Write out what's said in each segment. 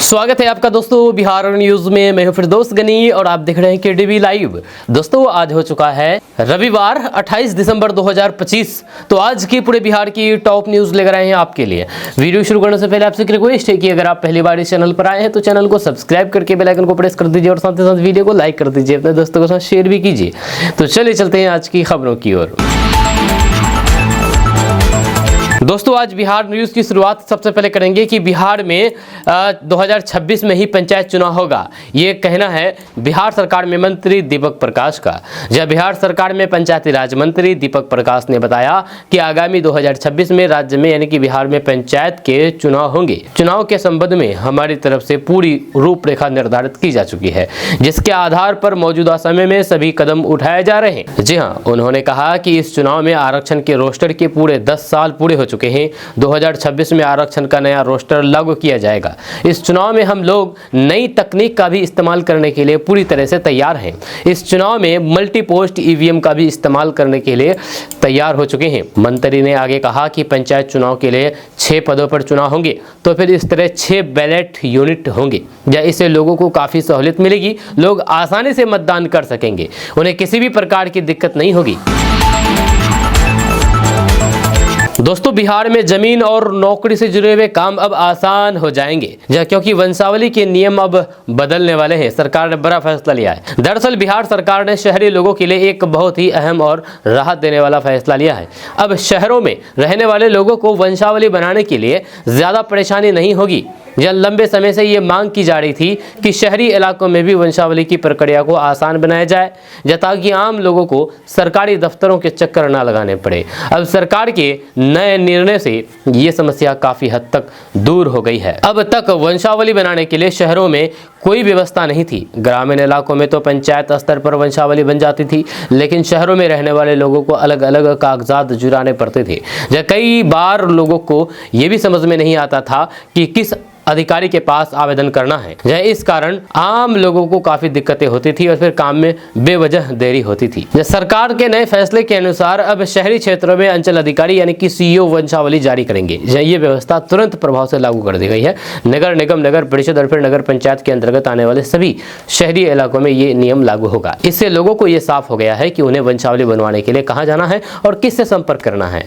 स्वागत है आपका दोस्तों बिहार न्यूज में। मैं हूं फिरदौस गनी और आप देख रहे हैं केडीवी लाइव। दोस्तों आज हो चुका है रविवार 28 दिसंबर 2025। तो आज की पूरे बिहार की टॉप न्यूज लेकर आए हैं आपके लिए। वीडियो शुरू करने से पहले आपसे एक रिक्वेस्ट है कि अगर आप पहली बार इस चैनल पर आए हैं तो चैनल को सब्सक्राइब करके बेल आइकन को प्रेस कर दीजिए और साथ ही साथ वीडियो को लाइक कर दीजिए, अपने दोस्तों के साथ शेयर भी कीजिए। तो चलिए चलते हैं आज की खबरों की ओर। दोस्तों आज बिहार न्यूज़ की शुरुआत सबसे पहले करेंगे कि बिहार में 2026 में ही पंचायत चुनाव होगा। ये कहना है बिहार सरकार में मंत्री दीपक प्रकाश का। जब बिहार सरकार में पंचायती राज मंत्री दीपक प्रकाश ने बताया कि आगामी 2026 में राज्य में यानी कि बिहार में पंचायत के चुनाव होंगे। चुनाव के संबंध में हमारी तरफ से पूरी रूपरेखा निर्धारित की जा चुकी है, जिसके आधार पर मौजूदा समय में सभी कदम उठाए जा रहे हैं। जी हाँ, उन्होंने कहा कि इस चुनाव में आरक्षण के रोस्टर के पूरे 10 साल पूरे हो चुके हैं। 2026 में आरक्षण का नया रोस्टर लागू किया जाएगा। इस चुनाव में हम लोग नई तकनीक का भी इस्तेमाल करने के लिए पूरी तरह से तैयार हैं। इस चुनाव में मल्टी पोस्ट ईवीएम का भी इस्तेमाल करने के लिए तैयार हो चुके हैं। मंत्री ने आगे कहा कि पंचायत चुनाव के लिए 6 पदों पर चुनाव होंगे, तो फिर इस तरह 6 बैलेट यूनिट होंगे, या इससे लोगों को काफ़ी सहूलियत मिलेगी। लोग आसानी से मतदान कर सकेंगे, उन्हें किसी भी प्रकार की दिक्कत नहीं होगी। दोस्तों बिहार में जमीन और नौकरी से जुड़े हुए काम अब आसान हो जाएंगे, क्योंकि वंशावली के नियम अब बदलने वाले हैं। सरकार ने बड़ा फैसला लिया है। दरअसल बिहार सरकार ने शहरी लोगों के लिए एक बहुत ही अहम और राहत देने वाला फैसला लिया है। अब शहरों में रहने वाले लोगों को वंशावली बनाने के लिए ज्यादा परेशानी नहीं होगी। यह लंबे समय से ये मांग की जा रही थी कि शहरी इलाकों में भी वंशावली की प्रक्रिया को आसान बनाया जाए, ताकि आम लोगों को सरकारी दफ्तरों के चक्कर न लगाने पड़े। अब सरकार के नए निर्णय से ये समस्या काफी हद तक दूर हो गई है। अब तक वंशावली बनाने के लिए शहरों में कोई व्यवस्था नहीं थी। ग्रामीण इलाकों में तो पंचायत स्तर पर वंशावली बन जाती थी, लेकिन शहरों में रहने वाले लोगों को अलग अलग कागजात जुटाने पड़ते थे। कई बार लोगों को ये भी समझ में नहीं आता था कि किस अधिकारी के पास आवेदन करना है। इस कारण आम लोगों को काफी दिक्कतें होती थी और फिर काम में बेवजह देरी होती थी। सरकार के नए फैसले के अनुसार अब शहरी क्षेत्रों में अंचल अधिकारी यानी कि सीईओ वंशावली जारी करेंगे। ये व्यवस्था तुरंत प्रभाव से लागू कर दी गई है। नगर निगम, नगर परिषद और फिर नगर पंचायत के अंतर्गत आने वाले सभी शहरी इलाकों में ये नियम लागू होगा। इससे लोगों को ये साफ हो गया है कि उन्हें वंशावली बनवाने के लिए कहाँ जाना है और किससे संपर्क करना है।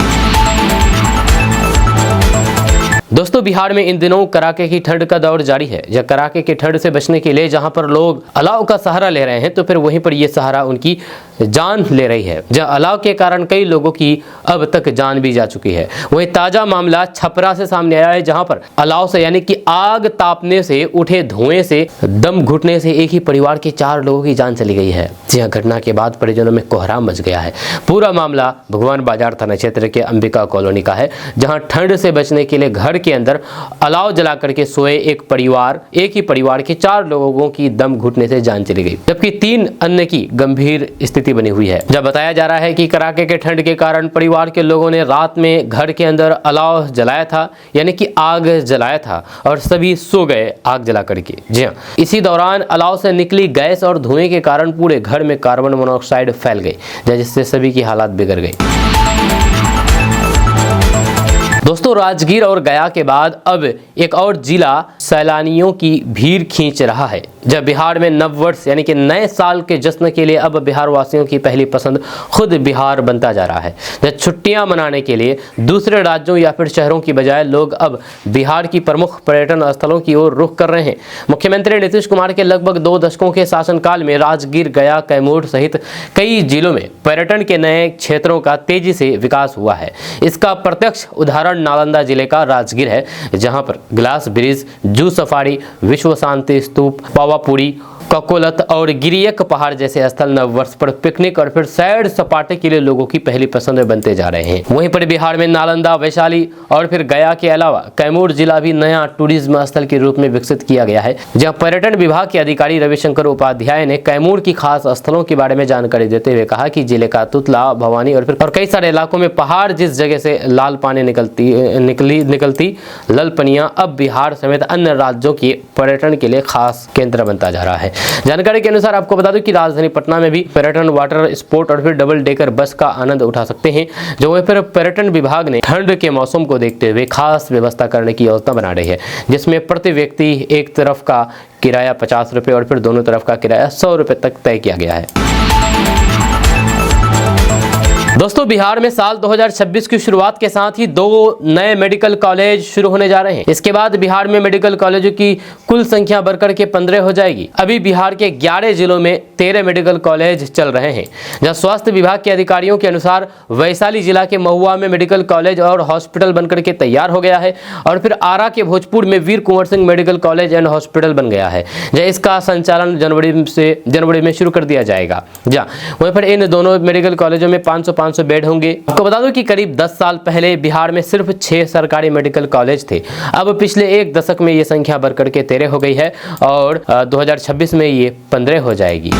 दोस्तों बिहार में इन दिनों कड़ाके की ठंड का दौर जारी है। या कड़ाके की ठंड से बचने के लिए जहां पर लोग अलाव का सहारा ले रहे हैं, तो फिर वहीं पर ये सहारा उनकी जान ले रही है। जहां अलाव के कारण कई लोगों की अब तक जान भी जा चुकी है। वहीं ताजा मामला छपरा से सामने आया है, जहां पर अलाव से यानी कि आग तापने से उठे धुएं से दम घुटने से एक ही परिवार के 4 लोगों की जान चली गई है। जी हाँ, घटना के बाद परिजनों में कोहराम मच गया है। पूरा मामला भगवान बाजार थाना क्षेत्र के अंबिका कॉलोनी का है, जहाँ ठंड से बचने के लिए घर के अंदर अलाव जला करके सोए एक ही परिवार के 4 लोगों की दम घुटने से जान चली गई, जबकि 3 अन्य की गंभीर स्थिति बनी हुई है। जब बताया जा रहा है कि कड़ाके के ठंड के कारण परिवार के लोगों ने रात में घर के अंदर अलाव जलाया था, यानी कि आग जलाया था, और सभी सो गए आग जला करके। जी हाँ, इसी दौरान अलाव से निकली गैस और धुएं के कारण पूरे घर में कार्बन मोनोऑक्साइड फैल गई, जिससे सभी की हालत बिगड़ गई। दोस्तों राजगीर और गया के बाद अब एक और जिला सैलानियों की भीड़ खींच रहा है। जब बिहार में नववर्ष यानी कि नए साल के जश्न के लिए अब बिहार वासियों की पहली पसंद खुद बिहार बनता जा रहा है। जब छुट्टियां मनाने के लिए दूसरे राज्यों या फिर शहरों की बजाय लोग अब बिहार की प्रमुख पर्यटन स्थलों की ओर रुख कर रहे हैं। मुख्यमंत्री नीतीश कुमार के लगभग 2 दशकों के शासनकाल में राजगीर, गया, कैमूर सहित कई जिलों में पर्यटन के नए क्षेत्रों का तेजी से विकास हुआ है। इसका प्रत्यक्ष उदाहरण नालंदा जिले का राजगीर है, जहां पर ग्लास ब्रिज, जू सफारी, विश्व शांति स्तूप, पावापुरी, ककोलत और गिरियक पहाड़ जैसे स्थल नववर्ष पर पिकनिक और फिर सैर सपाटे के लिए लोगों की पहली पसंद बनते जा रहे हैं। वहीं पर बिहार में नालंदा, वैशाली और फिर गया के अलावा कैमूर जिला भी नया टूरिज्म स्थल के रूप में विकसित किया गया है। जहां पर्यटन विभाग के अधिकारी रविशंकर उपाध्याय ने कैमूर की खास स्थलों के बारे में जानकारी देते हुए कहा कि जिले का तुतला, भवानी और कई सारे इलाकों में पहाड़ जिस जगह से लाल पानी निकलती ललपनिया अब बिहार समेत अन्य राज्यों के पर्यटन के लिए खास केंद्र बनता जा रहा है। जानकारी के अनुसार आपको बता दूं कि राजधानी पटना में भी पर्यटन, वाटर स्पोर्ट और फिर डबल डेकर बस का आनंद उठा सकते हैं। जो वहीं पर पर्यटन विभाग ने ठंड के मौसम को देखते हुए खास व्यवस्था करने की योजना बना रही है, जिसमें प्रति व्यक्ति एक तरफ का किराया 50 रुपये और फिर दोनों तरफ का किराया 100 रुपये तक तय किया गया है। दोस्तों, बिहार में साल 2026 की शुरुआत के साथ ही 2 नए मेडिकल कॉलेज शुरू होने जा रहे हैं। इसके बाद बिहार में मेडिकल कॉलेजों की कुल संख्या बढ़कर के 15 हो जाएगी। अभी बिहार के 11 जिलों में 13 मेडिकल कॉलेज चल रहे हैं। जहां स्वास्थ्य विभाग के अधिकारियों के अनुसार वैशाली जिला के महुआ में मेडिकल कॉलेज और हॉस्पिटल बनकर के तैयार हो गया है और फिर आरा के भोजपुर में Veer Kunwar Singh medical college and hospital बन गया है। जहाँ इसका संचालन जनवरी में शुरू कर दिया जाएगा। जहाँ वहीं पर इन दोनों मेडिकल कॉलेजों में 500 बेड होंगे। आपको बता दो कि करीब 10 साल पहले बिहार में सिर्फ 6 सरकारी मेडिकल कॉलेज थे। अब पिछले एक दशक में ये संख्या बढ़कर के 13 हो गई है और 2026 में ये 15 हो जाएगी।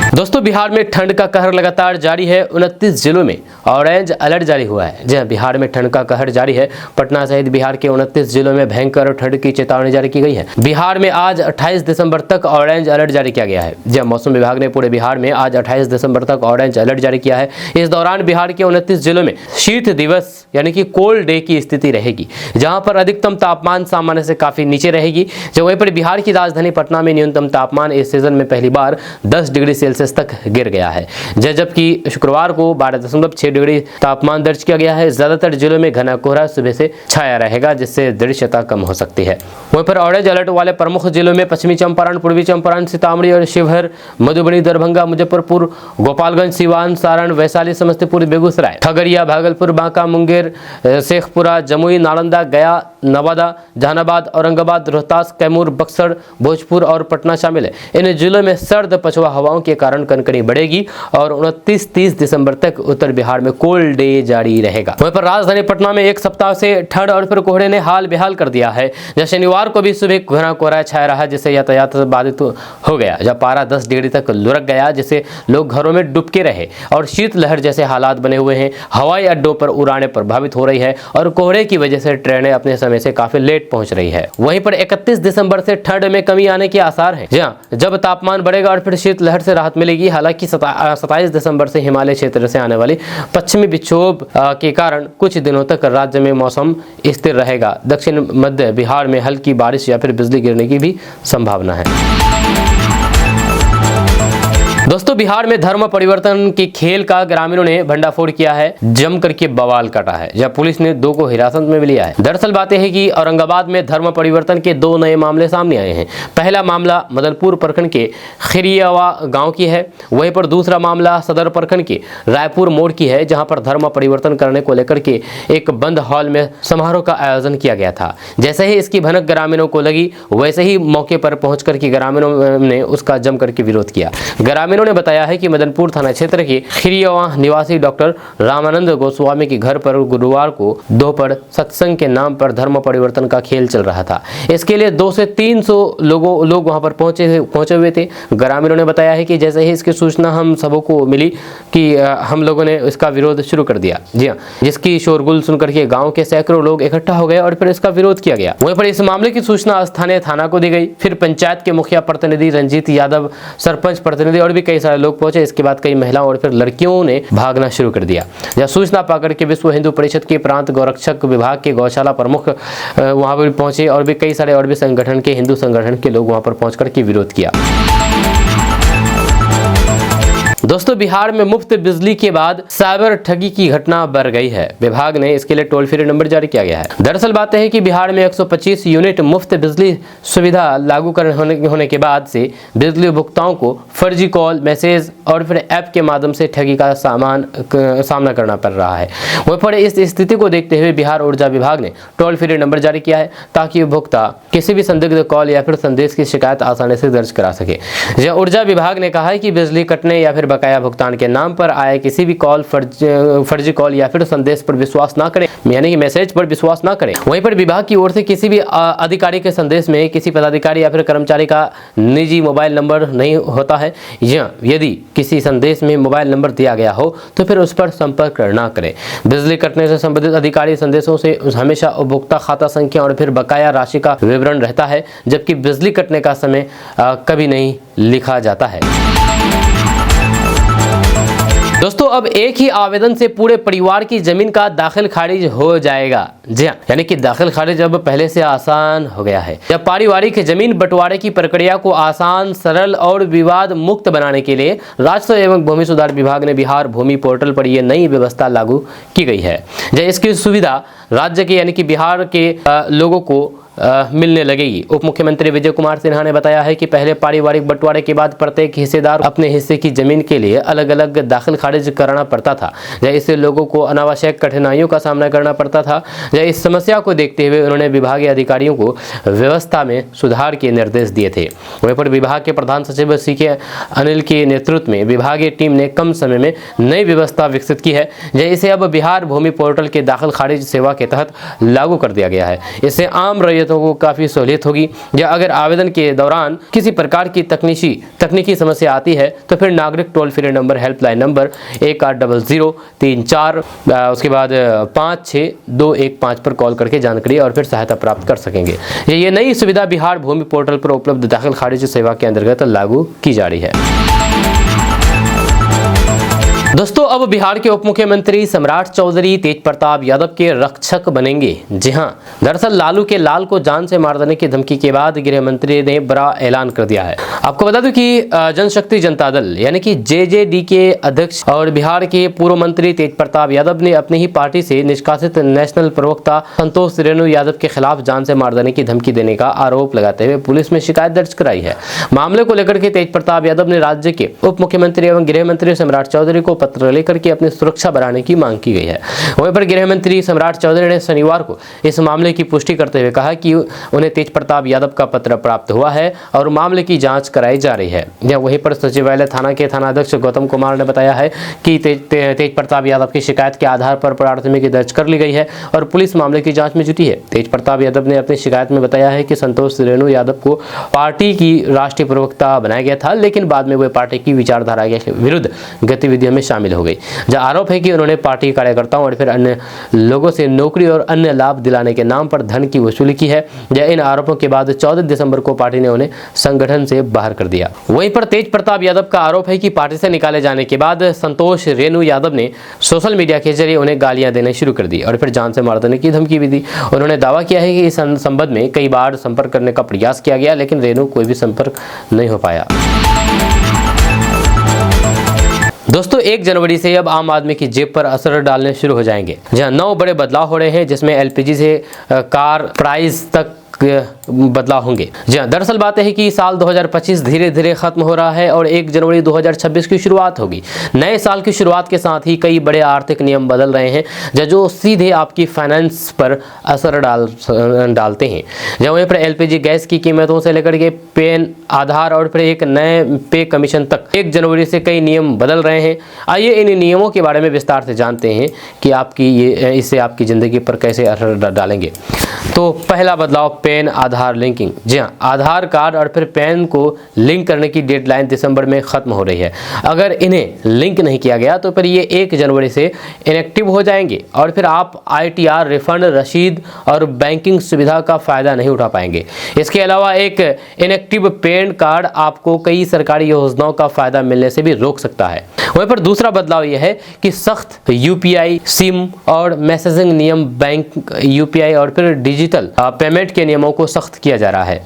दोस्तों, बिहार में ठंड का कहर लगातार जारी है। 29 जिलों में ऑरेंज अलर्ट जारी हुआ है। जी हां, बिहार में ठंड का कहर जारी है। पटना सहित बिहार के 29 जिलों में भयंकर ठंड की चेतावनी जारी की गई है। बिहार में आज 28 दिसंबर तक ऑरेंज अलर्ट जारी किया गया है। जी हां, मौसम विभाग ने पूरे बिहार में आज 28 दिसंबर तक ऑरेंज अलर्ट जारी किया है। इस दौरान बिहार के 29 जिलों में शीत दिवस यानी कि कोल्ड डे की स्थिति रहेगी, जहां पर अधिकतम तापमान सामान्य से काफी नीचे रहेगी। जब वहीं पर बिहार की राजधानी पटना में न्यूनतम तापमान इस सीजन में पहली बार 10 डिग्री सेल्सियस तक गिर गया है, जबकि शुक्रवार को 12.6 डिग्री तापमान दर्ज किया गया है। ज्यादातर जिलों में घना कोहरा सुबह से छाया रहेगा, जिससे दृश्यता कम हो सकती है। वहीं पर ऑरेंज अलर्ट वाले प्रमुख जिलों में पश्चिमी चंपारण, पूर्वी चंपारण, सीतामढ़ी और शिवहर, मधुबनी, दरभंगा, मुजफ्फरपुर, गोपालगंज, सिवान, सारण, वैशाली, समस्तीपुर, बेगूसराय, खगड़िया, भागलपुर, बांका, मुंगेर, शेखपुरा, जमुई, नालंदा, गया, नवादा, जहानाबाद, औरंगाबाद, रोहतास, कैमूर, बक्सर, भोजपुर और पटना शामिल है। इन जिलों में सर्द पछुआ हवाओं के कारण कनकनी बढ़ेगी और 29-30 दिसंबर तक उत्तर बिहार में कोल्ड डे जारी रहेगा। वहीं पर राजधानी पटना में एक सप्ताह से ठंड और फिर कोहरे ने हाल बेहाल कर दिया है। जब शनिवार को भी सुबह घना कोहरा छाया रहा, जिससे यातायात बाधित हो गया। जब पारा 10 डिग्री तक लुढ़क गया, जिससे लोग घरों में डुबके रहे और शीतलहर जैसे हालात बने हुए हैं। हवाई अड्डों पर उड़ानें प्रभावित हो रही है और कोहरे की वजह से ट्रेनें अपने समय से काफी लेट पहुंच रही है। वहीं पर 31 दिसंबर से ठंड में कमी आने के आसार हैं। जब तापमान बढ़ेगा और फिर शीतलहर से राहत मिलेगी। हालांकि 27 दिसंबर से हिमालय क्षेत्र से आने वाली पश्चिमी विक्षोभ के कारण कुछ दिनों तक राज्य में मौसम स्थिर रहेगा। दक्षिण मध्य बिहार में हल्की बारिश या फिर बिजली गिरने की भी संभावना है। दोस्तों, बिहार में धर्म परिवर्तन के खेल का ग्रामीणों ने भंडाफोड़ किया है, जम करके बवाल काटा है। जब पुलिस ने 2 को हिरासत में भी लिया है। दरअसल बातें हैं कि औरंगाबाद में धर्म परिवर्तन के 2 नए मामले सामने आए हैं। पहला मामला मदनपुर प्रखंड के खिरियावा गांव की है। वहीं पर दूसरा मामला सदर प्रखंड के रायपुर मोड़ की है, जहां पर धर्म परिवर्तन करने को लेकर के एक बंद हॉल में समारोह का आयोजन किया गया था। जैसे ही इसकी भनक ग्रामीणों को लगी, वैसे ही मौके पर पहुंच करके ग्रामीणों ने उसका जम करके विरोध किया। ग्रामीणों ने बताया है कि मदनपुर थाना क्षेत्र के खिरियावा निवासी डॉक्टर रामानंद गोस्वामी के घर पर गुरुवार को दोपहर सत्संग के नाम पर धर्म परिवर्तन का खेल चल रहा था। इसके लिए 200 से 300 लोग वहां पर पहुंचे हुए थे। ग्रामीणों ने बताया है कि जैसे ही इसकी सूचना हम सबों को मिली कि हम लोगों ने इसका विरोध शुरू कर दिया। जी हाँ, जिसकी शोरगुल सुनकर के गाँव के सैकड़ों लोग इकट्ठा हो गए और फिर इसका विरोध किया गया। वहीं पर इस मामले की सूचना स्थानीय थाना को दी गई। फिर पंचायत के मुखिया प्रतिनिधि रंजीत यादव, सरपंच प्रतिनिधि और भी कई सारे लोग पहुंचे। इसके बाद कई महिलाओं और फिर लड़कियों ने भागना शुरू कर दिया। यह सूचना पाकर के विश्व हिंदू परिषद के प्रांत गौरक्षक विभाग के गौशाला प्रमुख वहां पर पहुंचे और भी कई सारे और भी संगठन के हिंदू संगठन के लोग वहां पर पहुंचकर के विरोध किया। दोस्तों, बिहार में मुफ्त बिजली के बाद साइबर ठगी की घटना बढ़ गई है। विभाग ने इसके लिए टोल फ्री नंबर जारी किया गया है। दरअसल बातें हैं कि बिहार में 125 यूनिट मुफ्त बिजली सुविधा लागू होने के बाद से बिजली उपभोक्ताओं को फर्जी कॉल, मैसेज और फिर ऐप के माध्यम से ठगी का सामना करना पड़ रहा है। वहीं पर इस स्थिति को देखते हुए बिहार ऊर्जा विभाग ने टोल फ्री नंबर जारी किया है, ताकि उपभोक्ता किसी भी संदिग्ध कॉल या फिर संदेश की शिकायत आसानी से दर्ज करा सके। ऊर्जा विभाग ने कहा है कि बिजली कटने या फिर बकाया भुगतान के नाम पर आए किसी भी कॉल, फर्जी कॉल या फिर संदेश पर विश्वास ना करें, यानी कि मैसेज पर विश्वास ना करें। वहीं पर विभाग की ओर से किसी भी अधिकारी के संदेश में किसी पदाधिकारी या फिर कर्मचारी का निजी मोबाइल नंबर नहीं होता है, या यदि किसी संदेश में मोबाइल नंबर दिया गया हो तो फिर उस पर संपर्क ना करें। बिजली कटने से संबंधित अधिकारी संदेशों से हमेशा उपभोक्ता खाता संख्या और फिर बकाया राशि का विवरण रहता है, जबकि बिजली कटने का समय कभी नहीं लिखा जाता है। दोस्तों, अब एक ही आवेदन से पूरे परिवार की जमीन का दाखिल खारिज हो जाएगा। जी हाँ, यानी कि दाखिल खारिज अब पहले से आसान हो गया है। जब पारिवारिक जमीन बंटवारे की प्रक्रिया को आसान, सरल और विवाद मुक्त बनाने के लिए राजस्व एवं भूमि सुधार विभाग ने बिहार भूमि पोर्टल पर यह नई व्यवस्था लागू की गई है। इसकी सुविधा राज्य के यानी कि बिहार के लोगों को मिलने लगेगी। उप मुख्यमंत्री विजय कुमार सिन्हा ने बताया है कि पहले पारिवारिक बंटवारे के बाद प्रत्येक हिस्सेदार अपने हिस्से की जमीन के लिए अलग अलग दाखिल खारिज कराना पड़ता था, इससे लोगों को अनावश्यक कठिनाइयों का सामना करना पड़ता था। इस समस्या को देखते हुए उन्होंने विभागीय अधिकारियों को व्यवस्था में सुधार के निर्देश दिए थे। वहीं पर विभाग के प्रधान सचिव CK अनिल के नेतृत्व में विभागीय टीम ने कम समय में नई व्यवस्था विकसित की है। इसे अब बिहार भूमि पोर्टल के दाखिल खारिज सेवा के तहत लागू कर दिया गया है। इससे आम को काफी सहूलियत होगी। या अगर आवेदन के दौरान किसी प्रकार की तकनीकी समस्या आती है तो फिर नागरिक toll free number, helpline number 180034 उसके बाद 56215 पर कॉल करके जानकारी और फिर सहायता प्राप्त कर सकेंगे। ये नई सुविधा बिहार भूमि पोर्टल पर उपलब्ध दाखिल खारिज सेवा के अंतर्गत लागू की जा रही है। दोस्तों, अब बिहार के उप मुख्यमंत्री सम्राट चौधरी तेज प्रताप यादव के रक्षक बनेंगे। जी हां, दरअसल लालू के लाल को जान से मार देने की धमकी के बाद गृह मंत्री ने बड़ा ऐलान कर दिया है। आपको बता दूं कि जनशक्ति जनता दल यानी कि JJD के अध्यक्ष और बिहार के पूर्व मंत्री तेज प्रताप यादव ने अपनी ही पार्टी से निष्कासित नेशनल प्रवक्ता संतोष रेणु यादव के खिलाफ जान से मार देने की धमकी देने का आरोप लगाते हुए पुलिस में शिकायत दर्ज कराई है। मामले को लेकर के तेज प्रताप यादव ने राज्य के उप मुख्यमंत्री एवं गृह मंत्री सम्राट चौधरी को पत्र लेकर के अपनी सुरक्षा बढ़ाने की मांग की गई है। वहीं पर गृह मंत्री सम्राट चौधरी ने शनिवार को इस मामले की पुष्टि करते हुए कहा कि उन्हें तेज प्रताप यादव का पत्र प्राप्त हुआ है और मामले की जांच कराई जा रही है। वहीं पर सचिवालय थाना के थानाध्यक्ष गौतम कुमार ने बताया है कि तेज प्रताप यादव की शिकायत के आधार पर प्राथमिकी दर्ज कर ली गई है और पुलिस मामले की जांच में जुटी है। तेज प्रताप यादव ने अपनी शिकायत में बताया है कि संतोष रेणु यादव को पार्टी की राष्ट्रीय प्रवक्ता बनाया गया था, लेकिन बाद में वे पार्टी की विचारधारा के विरुद्ध गतिविधियों में शामिल हो गई। जहां आरोप है कि उन्होंने पार्टी कार्यकर्ताओं और फिर अन्य लोगों से नौकरी और अन्य लाभ दिलाने के नाम पर धन की वसूली की है। इन आरोपों के बाद 14 दिसंबर को पार्टी ने उन्हें संगठन से बाहर कर दिया। वहीं पर तेज प्रताप यादव का आरोप है कि पार्टी से निकाले जाने के बाद संतोष रेणु यादव ने सोशल मीडिया के जरिए उन्हें गालियां देने शुरू कर दी और फिर जान से मार देने की धमकी भी दी। उन्होंने दावा किया है कि इस संबंध में कई बार संपर्क करने का प्रयास किया गया, लेकिन रेणु कोई भी संपर्क नहीं हो पाया। दोस्तों, 1 जनवरी से अब आम आदमी की जेब पर असर डालने शुरू हो जाएंगे। जहां 9 बड़े बदलाव हो रहे हैं, जिसमें LPG से कार प्राइस तक बदलाव होंगे। जी हाँ, दरअसल बात है कि साल 2025 धीरे धीरे खत्म हो रहा है और 1 जनवरी 2026 की शुरुआत होगी। नए साल की शुरुआत के साथ ही कई बड़े आर्थिक नियम बदल रहे हैं जो सीधे आपकी फाइनेंस पर असर डालते हैं। जब वहीं पर LPG गैस की कीमतों से लेकर के पैन, आधार और फिर एक नए पे कमीशन तक 1 जनवरी से कई नियम बदल रहे हैं। आइए इन नियमों के बारे में विस्तार से जानते हैं कि इससे आपकी ज़िंदगी पर कैसे असर डालेंगे। तो पहला बदलाव, पैन आधार लिंकिंग। जी हाँ, आधार कार्ड और फिर पैन को लिंक करने की डेडलाइन दिसंबर में खत्म हो रही है। अगर इन्हें लिंक नहीं किया गया तो फिर ये 1 जनवरी से इनएक्टिव हो जाएंगे और फिर आप ITR, रिफंड, रसीद और बैंकिंग सुविधा का फायदा नहीं उठा पाएंगे। इसके अलावा एक इनएक्टिव पैन कार्ड आपको कई सरकारी योजनाओं का फायदा मिलने से भी रोक सकता है। वहीं पर दूसरा बदलाव यह है कि सख्त UPI, सिम और मैसेजिंग नियम, बैंक UPI और फिर डिजिटल पेमेंट के नियमों को सख्त किया जा रहा है।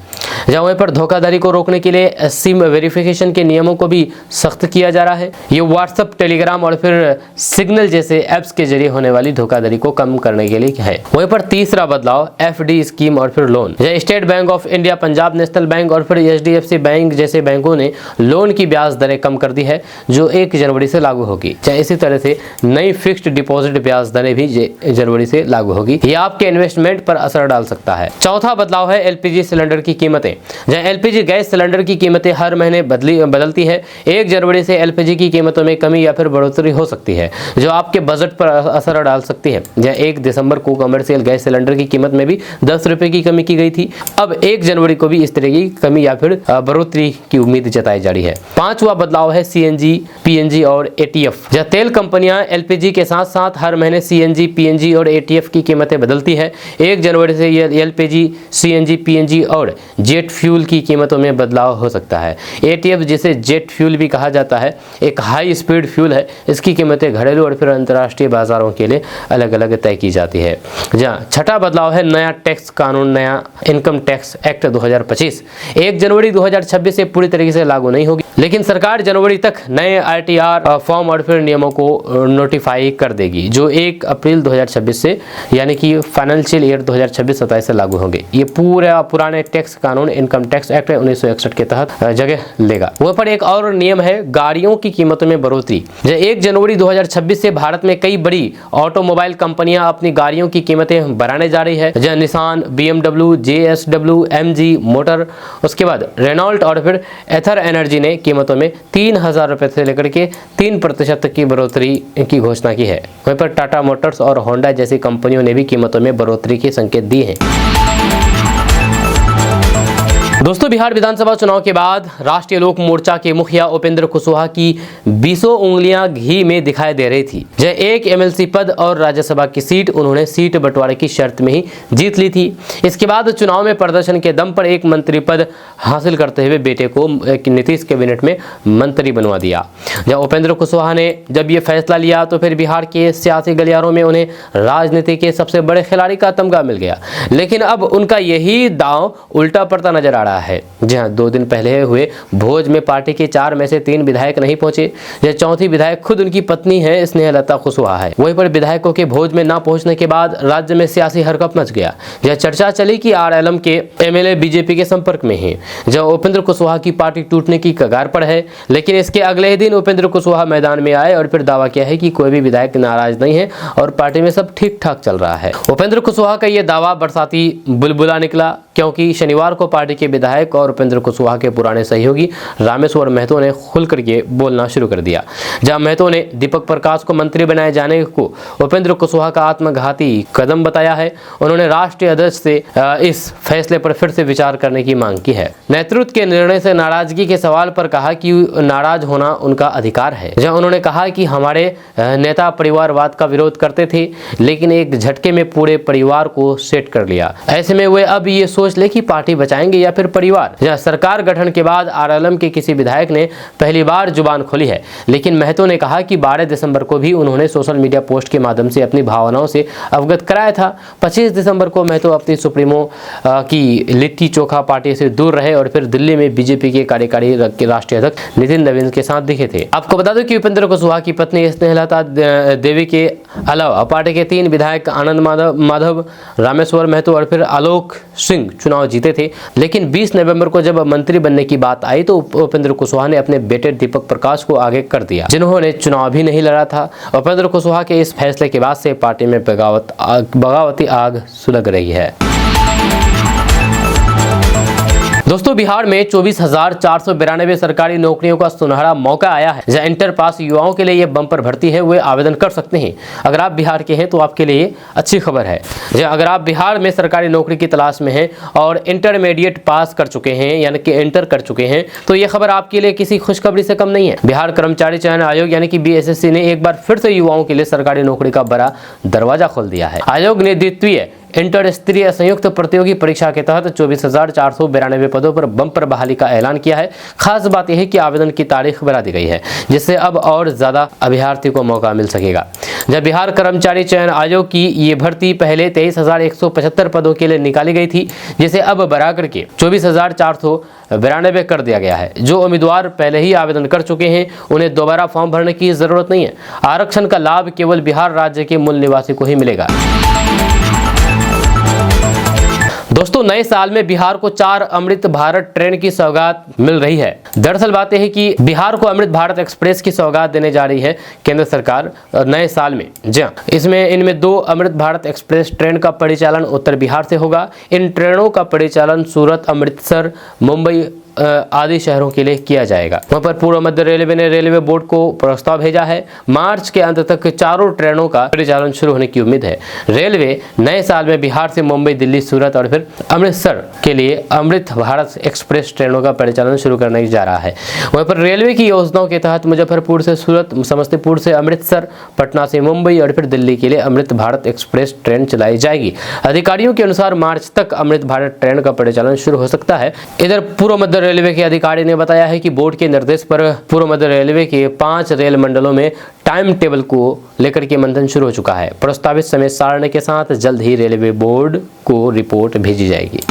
जहाँ वहीं पर धोखाधड़ी को रोकने के लिए सिम वेरिफिकेशन के नियमों को भी सख्त किया जा रहा है। ये व्हाट्सएप, टेलीग्राम और फिर सिग्नल जैसे ऐप्स के जरिए होने वाली धोखाधड़ी को कम करने के लिए है। वहीं पर तीसरा बदलाव, FD स्कीम और फिर loan. State bank of India, Punjab national bank और फिर HDFC बैंक जैसे बैंकों ने लोन की ब्याज दरें कम कर दी है, जो 1 जनवरी से लागू होगी। इसी तरह से नई फिक्स्ड डिपॉजिट ब्याज दरें भी जनवरी से लागू होगी। यह आपके इन्वेस्टमेंट पर असर डाल सकता है। चौथा बदलाव है LPG सिलेंडर की कीमत कीमतें, जहां एलपीजी गैस सिलेंडर की कीमतें हर महीने बदलती है। 1 जनवरी से एलपीजी की कीमतों में कमी या फिर बढ़ोतरी हो सकती है, जो आपके बजट पर असर डाल सकती है। जहां 1 दिसंबर को कमर्शियल गैस सिलेंडर की कीमत में भी 10 रुपए की कमी की गई थी। अब 1 जनवरी को भी इस तरह की कमी या फिर बढ़ोतरी की उम्मीद जताई जा रही है। 5वां बदलाव है सीएनजी, पीएनजी और एटीएफ। जहां तेल कंपनियां एलपीजी के साथ साथ हर महीने सीएनजी, पीएनजी और एटीएफ की कीमतें बदलती है। 1 जनवरी से एलपीजी, सीएनजी, पीएनजी और जेट फ्यूल की कीमतों में बदलाव हो सकता है। एटीएफ, जिसे जेट फ्यूल भी कहा जाता है, एक हाई स्पीड फ्यूल है। इसकी कीमतें घरेलू और फिर अंतर्राष्ट्रीय बाजारों के लिए अलग अलग तय की जाती है। जहां 6वां बदलाव है नया टैक्स कानून, नया इनकम टैक्स एक्ट 2025। 1 जनवरी 2026 से पूरी तरीके से लागू नहीं होगी, लेकिन सरकार जनवरी तक नए आईटीआर फॉर्म और फिर नियमों को नोटिफाई कर देगी, जो 1 अप्रैल 2026 से यानी कि फाइनेंशियल ईयर 2026-27 से लागू होंगे। ये पूरा पुराने टैक्स कानून, इनकम टैक्स एक्ट 1961 के तहत जगह लेगा। वहाँ पर एक और नियम है गाड़ियों की कीमतों में बढ़ोतरी। 1 जनवरी 2026 से भारत में कई बड़ी ऑटोमोबाइल कंपनियां अपनी गाड़ियों की कीमतें बढ़ाने जा रही है। जहां Nissan, BMW, JSW, MG motor, उसके बाद रेनॉल्ट और फिर एथर एनर्जी ने कीमतों में 3000 रुपए से लेकर के 3% तक की बढ़ोतरी की घोषणा की है। वहीं पर टाटा मोटर्स और होंडा जैसी कंपनियों ने भी कीमतों में बढ़ोतरी के संकेत दिए हैं। दोस्तों, बिहार विधानसभा चुनाव के बाद राष्ट्रीय लोक मोर्चा के मुखिया उपेंद्र कुशवाहा की 20 उंगलियां घी में दिखाई दे रही थी। जब 1 एमएलसी पद और राज्यसभा की सीट उन्होंने सीट बंटवारे की शर्त में ही जीत ली थी। इसके बाद चुनाव में प्रदर्शन के दम पर एक मंत्री पद हासिल करते हुए बेटे को नीतीश कैबिनेट में मंत्री बनवा दिया। जब उपेंद्र कुशवाहा ने जब ये फैसला लिया तो फिर बिहार के सियासी गलियारों में उन्हें राजनीति के सबसे बड़े खिलाड़ी का तमगा मिल गया। लेकिन अब उनका यही दांव उल्टा पड़ता नजर आ रहा है। जी हां, 2 दिन पहले हुए भोज में पार्टी के 4 में से 3 विधायक नहीं पहुंचे। यह चौथी विधायक खुद उनकी पत्नी है, स्नेहलता कुशवाहा है। वहीं पर विधायकों के भोज में न पहुंचने के बाद राज्य में सियासी हरकत मच गया। यह चर्चा चली कि आरएलएम के एमएलए बीजेपी के संपर्क में हैं, जब उपेंद्र कुशवाहा की पार्टी टूटने की कगार पर है। लेकिन इसके अगले ही दिन उपेंद्र कुशवाहा मैदान में आए और फिर दावा किया है कि कोई भी विधायक नाराज नहीं है और पार्टी में सब ठीक ठाक चल रहा है। उपेंद्र कुशवाहा का यह दावा बरसाती बुलबुला निकला, क्योंकि शनिवार को पार्टी के विधायक और उपेंद्र कुशवाहा के पुराने सहयोगी रामेश्वर महतो ने खुल करके बोलना शुरू कर दिया। जहां महतो ने दीपक प्रकाश को मंत्री बनाए जाने को उपेंद्र कुशवाहा का आत्मघाती कदम बताया है। उन्होंने राष्ट्रीय अध्यक्ष से इस फैसले पर फिर से विचार करने की मांग की है। नेतृत्व के निर्णय से नाराजगी के सवाल पर कहा कि नाराज होना उनका अधिकार है। जहां उन्होंने कहा कि हमारे नेता परिवारवाद का विरोध करते थे, लेकिन एक झटके में पूरे परिवार को सेट कर लिया। ऐसे में वे अब ये सोच ले कि पार्टी बचाएंगे या फिर परिवार। सरकार गठन के बाद आरएलएम के किसी विधायक ने पहली बार जुबान खोली है, लेकिन महतो ने कहा कि 12 दिसंबर को भी उन्होंने सोशल मीडिया पोस्ट के माध्यम से अपनी भावनाओं से अवगत कराया था। 25 दिसंबर को महतो अपनी सुप्रीमो की लिट्टी चोखा पार्टी से दूर रहे और फिर दिल्ली में बीजेपी के कार्यकारी राष्ट्रीय अध्यक्ष नितिन नवीन के साथ दिखे थे। आपको बता दो कि उपेंद्र कुशवाहा की पत्नी स्नेहलता देवी के अलावा पार्टी के 3 विधायक आनंद माधव, रामेश्वर महतो और फिर आलोक सिंह चुनाव जीते थे। लेकिन 20 नवंबर को जब मंत्री बनने की बात आई तो उपेंद्र कुशवाहा ने अपने बेटे दीपक प्रकाश को आगे कर दिया, जिन्होंने चुनाव भी नहीं लड़ा था। उपेंद्र कुशवाहा के इस फैसले के बाद से पार्टी में बगावती आग सुलग रही है। दोस्तों, बिहार में 24,492 सरकारी नौकरियों का सुनहरा मौका आया है। जहां इंटर पास युवाओं के लिए ये बम्पर भर्ती है, वे आवेदन कर सकते हैं। अगर आप बिहार के हैं तो आपके लिए अच्छी खबर है। अगर आप बिहार में सरकारी नौकरी की तलाश में हैं और इंटरमीडिएट पास कर चुके हैं यानी कि इंटर कर चुके हैं, तो ये खबर आपके लिए किसी खुशखबरी से कम नहीं है। बिहार कर्मचारी चयन आयोग यानी कि बीएसएससी ने एक बार फिर से युवाओं के लिए सरकारी नौकरी का बड़ा दरवाजा खोल दिया है। आयोग ने द्वितीय इंटर स्तरीय संयुक्त प्रतियोगी परीक्षा के तहत 24,492 पदों पर बम्पर बहाली का ऐलान किया है। खास बात यह है कि आवेदन की तारीख बढ़ा दी गई है, जिससे अब और ज्यादा अभ्यर्थी को मौका मिल सकेगा। जब बिहार कर्मचारी चयन आयोग की ये भर्ती पहले 23,175 पदों के लिए निकाली गई थी, जिसे अब बढ़ा करके 24,492 कर दिया गया है। जो उम्मीदवार पहले ही आवेदन कर चुके हैं उन्हें दोबारा फॉर्म भरने की जरूरत नहीं है। आरक्षण का लाभ केवल बिहार राज्य के मूल निवासी को ही मिलेगा। दोस्तों नए साल में बिहार को 4 अमृत भारत ट्रेन की सौगात मिल रही है। दरअसल बात यह है कि बिहार को अमृत भारत एक्सप्रेस की सौगात देने जा रही है केंद्र सरकार नए साल में। जी हाँ, इसमें इनमें 2 अमृत भारत एक्सप्रेस ट्रेन का परिचालन उत्तर बिहार से होगा। इन ट्रेनों का परिचालन सूरत, अमृतसर, मुंबई आदि शहरों के लिए किया जाएगा। वहां पर पूर्व मध्य रेलवे ने रेलवे बोर्ड को प्रस्ताव भेजा है। मार्च के अंत तक चारों ट्रेनों का परिचालन शुरू होने की उम्मीद है। रेलवे नए साल में बिहार से मुंबई, दिल्ली, सूरत और फिर अमृतसर के लिए अमृत भारत एक्सप्रेस ट्रेनों का परिचालन शुरू करने जा रहा है। वहीं पर रेलवे की योजनाओं के तहत मुजफ्फरपुर से सूरत, समस्तीपुर से अमृतसर, पटना से मुंबई और फिर दिल्ली के लिए अमृत भारत एक्सप्रेस ट्रेन चलाई जाएगी। अधिकारियों के अनुसार मार्च तक अमृत भारत ट्रेन का परिचालन शुरू हो सकता है। इधर पूर्व मध्य रेलवे के अधिकारी ने बताया है कि बोर्ड के निर्देश पर पूर्व मध्य रेलवे के 5 रेल मंडलों में टाइम टेबल को लेकर के मंथन शुरू हो चुका है। प्रस्तावित समय सारणी के साथ जल्द ही रेलवे बोर्ड को रिपोर्ट भेजी जाएगी।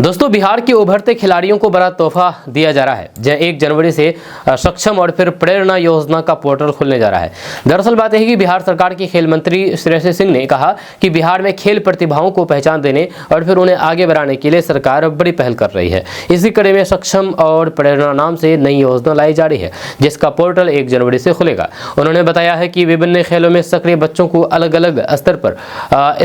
दोस्तों बिहार के उभरते खिलाड़ियों को बड़ा तोहफा दिया जा रहा है। जहां 1 जनवरी से सक्षम और फिर प्रेरणा योजना का पोर्टल खुलने जा रहा है। दरअसल बात यह है कि बिहार सरकार के खेल मंत्री श्रेयसी सिंह ने कहा कि बिहार में खेल प्रतिभाओं को पहचान देने और फिर उन्हें आगे बढ़ाने के लिए सरकार बड़ी पहल कर रही है। इसी कड़ी में सक्षम और प्रेरणा नाम से नई योजना लाई जा रही है, जिसका पोर्टल 1 जनवरी से खुलेगा। उन्होंने बताया है कि विभिन्न खेलों में सक्रिय बच्चों को अलग अलग स्तर पर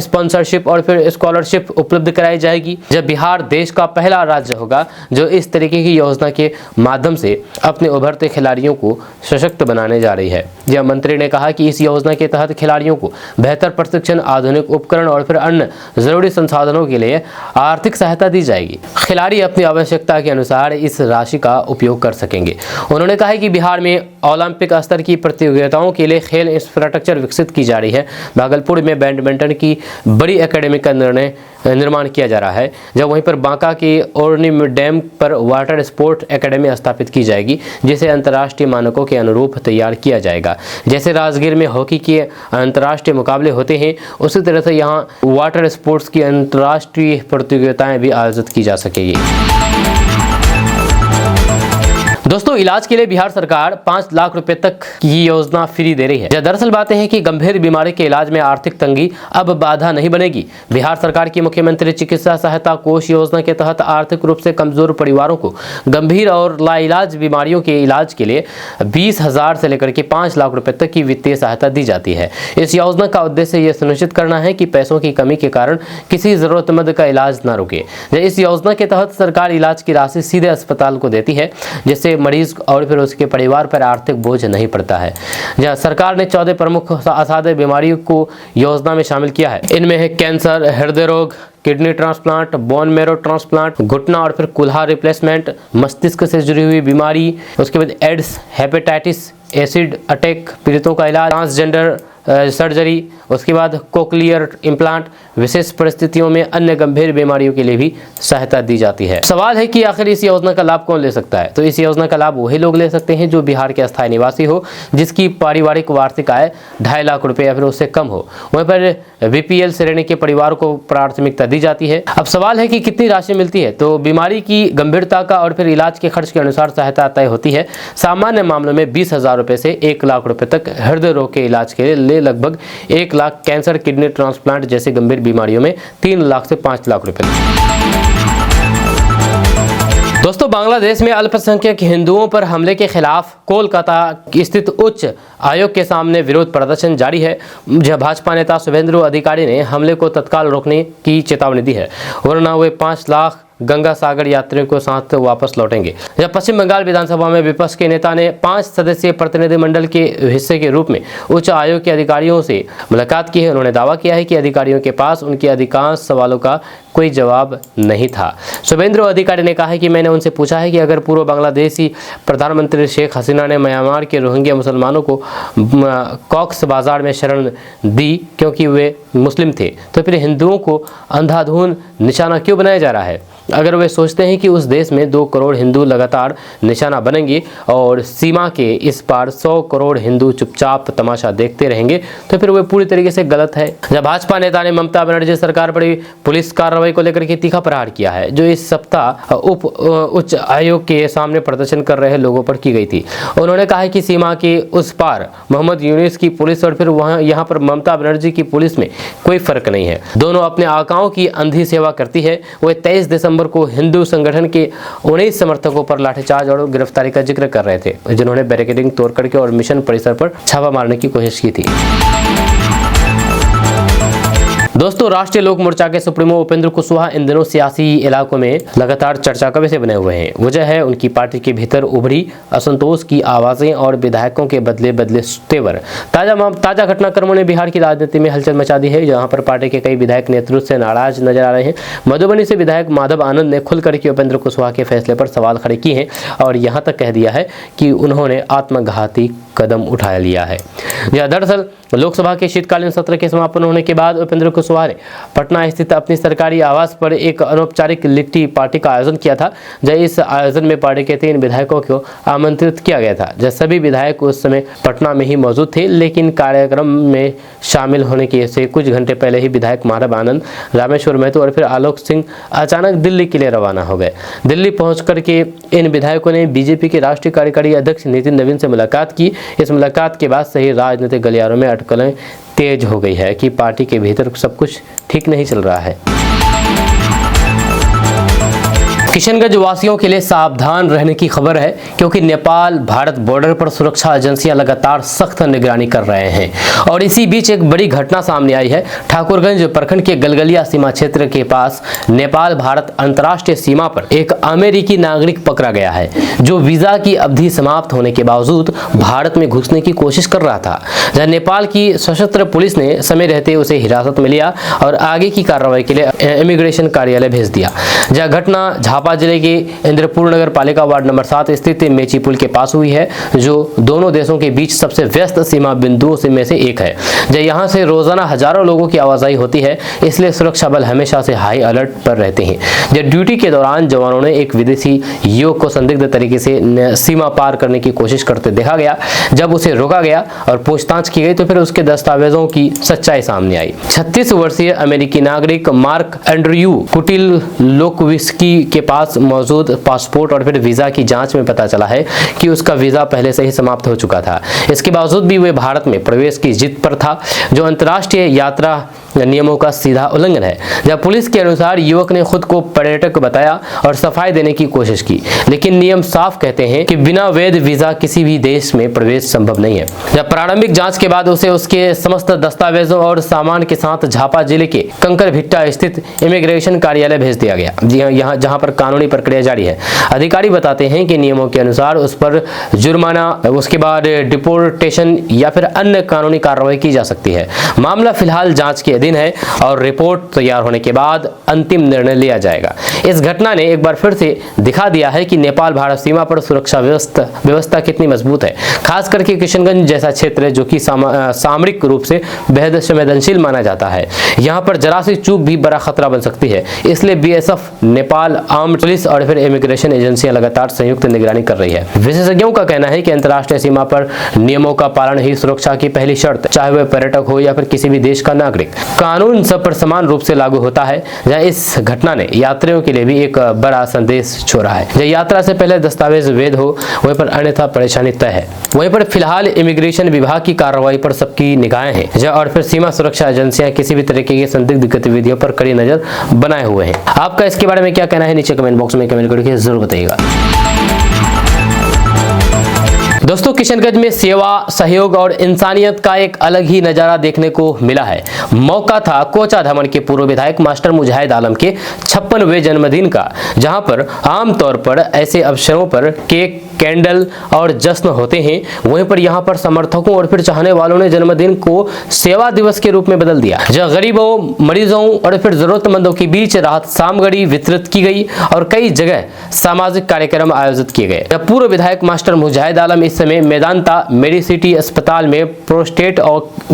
स्पॉन्सरशिप और फिर स्कॉलरशिप उपलब्ध कराई जाएगी। जब बिहार देश का पहला राज्य होगा जो इस तरीके की योजना के माध्यम से अपने उभरते खिलाड़ियों को सशक्त बनाने जा रही है। यह मंत्री ने कहा कि इस योजना के तहत खिलाड़ियों को बेहतर प्रशिक्षण, आधुनिक उपकरण और फिर अन्य जरूरी संसाधनों के लिए आर्थिक सहायता दी जाएगी। खिलाड़ी अपनी आवश्यकता के अनुसार इस राशि का उपयोग कर सकेंगे। उन्होंने कहा कि बिहार में ओलंपिक स्तर की प्रतियोगिताओं के लिए खेल इंफ्रास्ट्रक्चर विकसित की जा रही है। भागलपुर में बैडमिंटन की बड़ी एकेडमी का निर्माण किया जा रहा है, जब वहीं पर बांका के ओरनी डैम पर वाटर स्पोर्ट एकेडमी स्थापित की जाएगी, जिसे अंतर्राष्ट्रीय मानकों के अनुरूप तैयार किया जाएगा। जैसे राजगीर में हॉकी के अंतर्राष्ट्रीय मुकाबले होते हैं, उसी तरह से यहाँ वाटर स्पोर्ट्स की अंतर्राष्ट्रीय प्रतियोगिताएं भी आयोजित की जा सकेगी। दोस्तों इलाज के लिए बिहार सरकार 5 लाख रुपए तक की योजना फ्री दे रही है। दरअसल बातें हैं कि गंभीर बीमारी के इलाज में आर्थिक तंगी अब बाधा नहीं बनेगी। बिहार सरकार की मुख्यमंत्री चिकित्सा सहायता कोष योजना के तहत आर्थिक रूप से कमजोर परिवारों को गंभीर और लाइलाज बीमारियों के इलाज के लिए 20,000 से लेकर के 5 लाख रुपए तक की वित्तीय सहायता दी जाती है। इस योजना का उद्देश्य यह सुनिश्चित करना है कि पैसों की कमी के कारण किसी जरूरतमंद का इलाज न रुके। इस योजना के तहत सरकार इलाज की राशि सीधे अस्पताल को देती है, जिससे मरीज और फिर उसके परिवार पर आर्थिक बोझ नहीं पड़ता है। जहां सरकार ने 14 प्रमुख असाध्य बीमारियों को योजना में शामिल किया है। इनमें है कैंसर, हृदय रोग, kidney transplant, bone marrow transplant, घुटना और फिर कुल्हा रिप्लेसमेंट, मस्तिष्क से जुड़ी हुई बीमारी, उसके बाद एड्स, हेपेटाइटिस, एसिड अटैक पीड़ितों का इलाज, ट्रांसजेंडर सर्जरी, उसके बाद कोक्लियर इम्प्लांट, विशेष परिस्थितियों में अन्य गंभीर बीमारियों के लिए भी सहायता दी जाती है। सवाल है कि आखिर इस योजना का लाभ कौन ले सकता है? तो इस योजना का लाभ वही लोग ले सकते हैं जो बिहार के अस्थायी निवासी हो, जिसकी पारिवारिक वार्षिक आय 2.5 लाख रुपए या फिर उससे कम हो। वहीं पर बीपीएल श्रेणी के परिवार को प्राथमिकता दी जाती है। अब सवाल है कि कितनी राशि मिलती है? तो बीमारी की गंभीरता का और फिर इलाज के खर्च के अनुसार सहायता तय होती है। सामान्य मामलों में 20,000 रुपए से 1 लाख रुपए तक हृदय रोग के इलाज के लिए लगभग 1 लाख, कैंसर, किडनी ट्रांसप्लांट जैसे गंभीर बीमारियों में 3 लाख से 5 लाख रुपए। दोस्तों बांग्लादेश में अल्पसंख्यक हिंदुओं पर हमले के खिलाफ कोलकाता स्थित उच्च आयोग के सामने विरोध प्रदर्शन जारी है। जहां भाजपा नेता शुभेंदु अधिकारी ने हमले को तत्काल रोकने की चेतावनी दी है, वरना वे 5 लाख गंगा सागर यात्रियों को साथ वापस लौटेंगे। जब पश्चिम बंगाल विधानसभा में विपक्ष के नेता ने 5 सदस्यीय प्रतिनिधिमंडल के हिस्से के रूप में उच्च आयोग के अधिकारियों से मुलाकात की है। उन्होंने दावा किया है कि अधिकारियों के पास उनके अधिकांश सवालों का कोई जवाब नहीं था। शुभेंदु अधिकारी ने कहा है कि मैंने उनसे पूछा है कि अगर पूर्व बांग्लादेशी प्रधानमंत्री शेख हसीना ने म्यांमार के रोहिंग्या मुसलमानों को कॉक्स बाजार में शरण दी क्योंकि वे मुस्लिम थे, तो फिर हिंदुओं को अंधाधुंध निशाना क्यों बनाया जा रहा है? अगर वे सोचते हैं कि उस देश में 2 करोड़ हिंदू लगातार निशाना बनेंगे और सीमा के इस पार 100 करोड़ हिंदू चुपचाप तमाशा देखते रहेंगे, तो फिर वे पूरी तरीके से गलत है। जब भाजपा नेता ने ममता बनर्जी सरकार पर पुलिस कार्रवाई को लेकर के तीखा प्रहार किया है, जो इस सप्ताह उच्च आयोग के सामने प्रदर्शन कर रहे लोगों पर की गई थी। उन्होंने कहा है कि सीमा के उस पार मोहम्मद यूनुस की पुलिस और फिर वहां यहाँ पर ममता बनर्जी की पुलिस में कोई फर्क नहीं है। दोनों अपने आकाओं की अंधी सेवा करती है। वे 23 दिसंबर को हिंदू संगठन के 19 समर्थकों पर लाठीचार्ज और गिरफ्तारी का जिक्र कर रहे थे, जिन्होंने बैरिकेडिंग तोड़ करके और मिशन परिसर पर छापा मारने की कोशिश की थी। दोस्तों, राष्ट्रीय लोक मोर्चा के सुप्रीमो उपेंद्र कुशवाहा इन दिनों सियासी इलाकों में लगातार चर्चा का विषय बने हुए हैं। वजह है उनकी पार्टी के भीतर उभरी असंतोष की आवाजें और विधायकों के बदले तेवर। ताजा घटनाक्रमों ने बिहार की राजनीति में हलचल मचा दी है, जहां पर पार्टी के कई विधायक नेतृत्व से नाराज नजर आ रहे हैं। मधुबनी से विधायक माधव आनंद ने खुलकर के उपेंद्र कुशवाहा के फैसले पर सवाल खड़े किए हैं और यहां तक कह दिया है कि उन्होंने आत्मघाती कदम उठा लिया है। यह दरअसल लोकसभा के शीतकालीन सत्र के समापन होने के बाद उपेंद्र कुशवाहा ने पटना स्थित अपनी सरकारी आवास पर एक अनौपचारिक लिट्टी पार्टी का आयोजन किया था। जब इस आयोजन में पार्टी के 3 विधायकों को आमंत्रित किया गया था। जब सभी विधायक उस समय पटना में ही मौजूद थे, लेकिन कार्यक्रम में शामिल होने के से कुछ घंटे पहले ही विधायक माधव आनंद, रामेश्वर महतो और फिर आलोक सिंह अचानक दिल्ली के लिए रवाना हो गए। दिल्ली पहुंच करके इन विधायकों ने बीजेपी के राष्ट्रीय कार्यकारी अध्यक्ष नितिन नवीन से मुलाकात की। इस मुलाकात के बाद से ही राजनीतिक गलियारों में अटकलें तेज हो गई है कि पार्टी के भीतर सब कुछ ठीक नहीं चल रहा है। किशनगंज वासियों के लिए सावधान रहने की खबर है, क्योंकि नेपाल भारत बॉर्डर पर सुरक्षा एजेंसियां लगातार सख्त निगरानी कर रहे हैं। और इसी बीच एक बड़ी घटना सामने आई है। ठाकुरगंज प्रखंड के गलगलिया सीमा क्षेत्र के पास नेपाल भारत अंतर्राष्ट्रीय सीमा पर एक अमेरिकी नागरिक पकड़ा गया है, जो वीजा की अवधि समाप्त होने के बावजूद भारत में घुसने की कोशिश कर रहा था। जहां नेपाल की सशस्त्र पुलिस ने समय रहते उसे हिरासत में लिया और आगे की कार्रवाई के लिए इमिग्रेशन कार्यालय भेज दिया। जहां घटना झापा जिले के इंद्रपुर नगर पालिका वार्ड नंबर 7 स्थित मेची पुल के पास हुई है, जो दोनों देशों के बीच सबसे व्यस्त सीमा बिंदुओं में से एक है। जब यहाँ से रोजाना हजारों लोगों की आवाजाही होती है, इसलिए सुरक्षा बल हमेशा से हाई अलर्ट पर रहते हैं। जब ड्यूटी के दौरान जवानों ने एक विदेशी युवक को संदिग्ध तरीके से सीमा पार करने की कोशिश करते देखा गया। जब उसे रोका गया और पूछताछ की गई तो फिर उसके दस्तावेजों की सच्चाई सामने आई। 36 वर्षीय अमेरिकी नागरिक मार्क एंड्रयू कुटिल लोकविस्की के पास मौजूद पासपोर्ट और फिर वीजा की जांच में पता चला है कि उसका वीजा पहले से ही समाप्त हो चुका था। इसके बावजूद भी वे भारत में प्रवेश की जिद पर था, जो अंतर्राष्ट्रीय यात्रा नियमों का सीधा उल्लंघन है। जब पुलिस के अनुसार युवक ने खुद को पर्यटक बताया और सफाई देने की कोशिश की, लेकिन नियम साफ कहते हैं कि बिना वैध वीजा किसी भी देश में प्रवेश संभव नहीं है। जब प्रारंभिक जांच के बाद उसे उसके समस्त दस्तावेजों और सामान के साथ झापा जिले के कंकरभिट्टा स्थित इमिग्रेशन कार्यालय भेज दिया गया, यहाँ जहां पर कानूनी प्रक्रिया जारी है। अधिकारी बताते हैं कि नियमों के अनुसार उस पर जुर्माना, उसके बाद डिपोर्टेशन या फिर अन्य कानूनी कार्रवाई की जा सकती है। मामला फिलहाल जांच के अधीन है और रिपोर्ट तैयार होने के बाद अंतिम निर्णय लिया जाएगा। इस घटना ने एक बार फिर से दिखा दिया है कि नेपाल भारत सीमा पर सुरक्षा व्यवस्था कितनी मजबूत है, खास करके किशनगंज जैसा क्षेत्र जो कि सामरिक रूप से बेहद संवेदनशील माना जाता है। यहाँ पर जरा सी चूक भी बड़ा खतरा बन सकती है। इसलिए बीएसएफ, नेपाल आर्म्ड पुलिस और फिर इमिग्रेशन एजेंसियां लगातार संयुक्त निगरानी कर रही है। विशेषज्ञों का कहना है कि अंतर्राष्ट्रीय सीमा पर नियमों का पालन ही सुरक्षा की पहली शर्त, चाहे वह पर्यटक हो या फिर किसी भी देश का नागरिक। कानून सब पर समान रूप से लागू होता है। जहां इस घटना ने यात्रियों के लिए भी एक बड़ा संदेश छोड़ा है। जब यात्रा से पहले दस्तावेज वैध हो, वहीं पर अन्यथा परेशानी तय है। वहीं पर फिलहाल इमिग्रेशन विभाग की कार्रवाई पर सबकी निगाहें हैं और फिर सीमा सुरक्षा एजेंसियां किसी भी तरीके की संदिग्ध गतिविधियों पर कड़ी नजर बनाए हुए हैं। आपका इसके बारे में क्या कहना है, नीचे कमेंट बॉक्स में कमेंट करके जरूर बताइएगा। दोस्तों, किशनगंज में सेवा, सहयोग और इंसानियत का एक अलग ही नजारा देखने को मिला है। मौका था कोचा धमन के पूर्व विधायक मास्टर मुजाहिद आलम के 56वें जन्मदिन का, जहां पर आमतौर पर ऐसे अवसरों पर केक कैंडल और जश्न होते हैं, वहीं पर यहाँ पर समर्थकों और फिर चाहने वालों ने जन्मदिन को सेवा दिवस के रूप में बदल दिया, जहाँ गरीबों, मरीजों और फिर जरूरतमंदों के बीच राहत सामग्री वितरित की गई और कई जगह सामाजिक कार्यक्रम आयोजित किए गए। पूर्व विधायक मास्टर मुजाहिद आलम इस समय मेदांता मेडिसिटी अस्पताल में प्रोस्टेट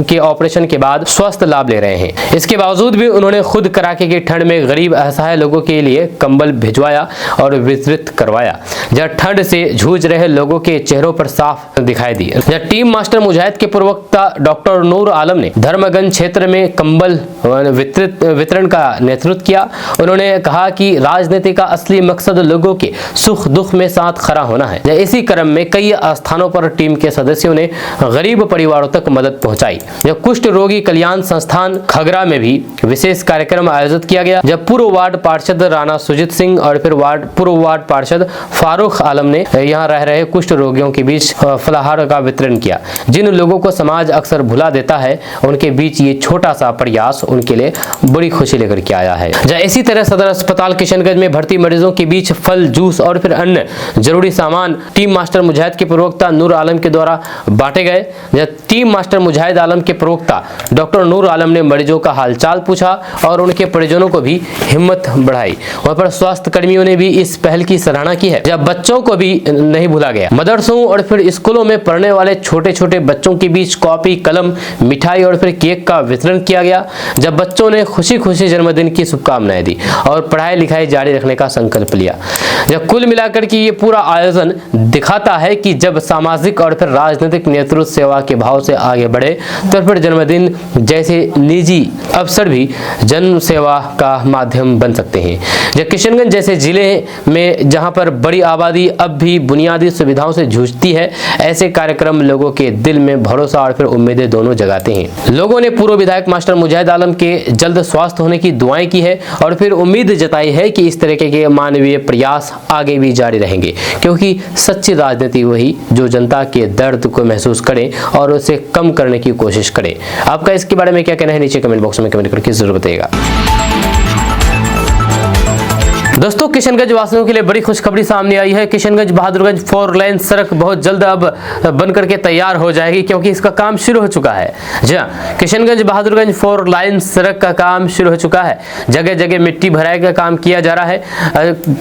के ऑपरेशन के बाद स्वस्थ लाभ ले रहे हैं। इसके बावजूद भी उन्होंने खुद कड़ाके की ठंड में गरीब असहाय लोगों के लिए कंबल भिजवाया और वितरित करवाया, जहाँ ठंड से जूझ रहे लोगों के चेहरों पर साफ दिखाई दी। टीम मास्टर मुजाहिद के प्रवक्ता डॉक्टर नूर आलम ने धर्मगंज क्षेत्र में कंबल वितरण का नेतृत्व किया। उन्होंने कहा कि राजनीति का असली मकसद लोगों के सुख दुख में साथ खड़ा होना है। इसी क्रम में कई स्थानों पर टीम के सदस्यों ने गरीब परिवारों तक मदद पहुंचाई। जब कुष्ठ रोगी कल्याण संस्थान खगरा में भी विशेष कार्यक्रम आयोजित किया गया, जब पूर्व वार्ड पार्षद राणा सुजीत सिंह और फिर पूर्व वार्ड पार्षद फारूक आलम ने यहाँ रह रहे कुष्ठ रोगियों के बीच फलाहार का वितरण किया। जिन लोगों को समाज अक्सर भुला देता है, उनके बीच ये छोटा सा प्रयास उनके लिए बड़ी खुशी लेकर के आया है। जहाँ इसी तरह सदर अस्पताल किशनगंज में भर्ती मरीजों के बीच फल, जूस और फिर अन्य जरूरी सामान टीम मास्टर मुजाहिद के प्रवक्ता नूर आलम के द्वारा बांटे गए। टीम मास्टर मुजाहिद आलम के प्रवक्ता डॉक्टर नूर आलम ने मरीजों का हालचाल पूछा और उनके परिजनों को भी हिम्मत बढ़ाई। वहाँ पर स्वास्थ्य कर्मियों ने भी इस पहल की सराहना की है। जब बच्चों को भी नहीं भूला गया, मदरसों और फिर स्कूलों में पढ़ने वाले छोटे छोटे बच्चों के बीच कॉपी, कलम, मिठाई और फिर केक का वितरण किया गया। जब बच्चों ने खुशी खुशी जन्मदिन की शुभकामनाएं दी और पढ़ाई लिखाई जारी रखने का संकल्प लिया। जब कुल मिलाकर के ये पूरा आयोजन दिखाता है कि जब सामाजिक और फिर राजनीतिक नेतृत्व सेवा के भाव से आगे बढ़े तो फिर जन्मदिन जैसे निजी अवसर भी जन सेवा का माध्यम बन सकते हैं। जब किशनगंज जैसे जिले में जहां पर बड़ी आबादी अब भी बुनियादी सुविधाओं से जूझती है, ऐसे कार्यक्रम लोगों के दिल में भरोसा और फिर उम्मीदें दोनों जगाते हैं। लोगों ने पूर्व विधायक मास्टर मुजाहिद आलम के जल्द स्वास्थ्य होने की दुआएं की है और फिर उम्मीद जताई है कि इस तरीके के मानवीय प्रयास आगे भी जारी रहेंगे, क्योंकि सच्ची राजनीति वही जो जनता के दर्द को महसूस करे और उसे कम करने की कोशिश करे। आपका इसके बारे में क्या कहना है, नीचे कमेंट बॉक्स में कमेंट करके जरूर बताइएगा। दोस्तों, किशनगंज वासियों के लिए बड़ी खुशखबरी सामने आई है। किशनगंज बहादुरगंज 4 लेन सड़क बहुत जल्द अब बन करके तैयार हो जाएगी, क्योंकि इसका काम शुरू हो चुका है। जी हाँ, किशनगंज बहादुरगंज 4 लाइन सड़क का काम शुरू हो चुका है। जगह जगह मिट्टी भराई का काम किया जा रहा है,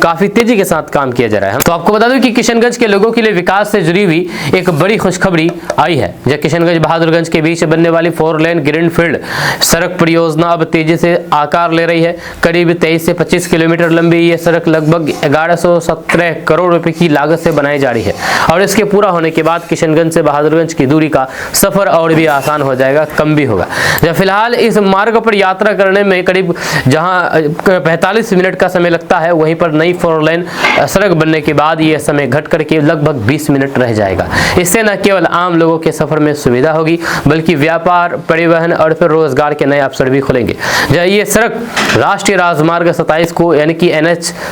काफी तेजी के साथ काम किया जा रहा है। तो आपको बता दूं कि किशनगंज के लोगों के लिए विकास से जुड़ी हुई एक बड़ी खुशखबरी आई है। जब किशनगंज बहादुरगंज के बीच बनने वाली 4 लेन ग्रीनफील्ड सड़क परियोजना अब तेजी से आकार ले रही है। करीब 23 से 25 किलोमीटर लंबी ये सड़क लगभग 1117 करोड़ रुपए की लागत से बनाई जा रही है और इसके पूरा होने के बाद किशनगंज से बहादुरगंज की दूरी का सफर और भी आसान हो जाएगा, कम भी होगा। जब फिलहाल इस मार्ग पर यात्रा करने में करीब जहां 45 मिनट का समय लगता है, वहीं पर नई 4 लेन सड़क बनने के बाद यह समय घट करके लगभग 20 मिनट रह जाएगा। इससे न केवल आम लोगों के सफर में सुविधा होगी, बल्कि व्यापार, परिवहन और फिर रोजगार के नए अवसर भी खुलेंगे। ये सड़क राष्ट्रीय राजमार्ग 27 को यानी कि NH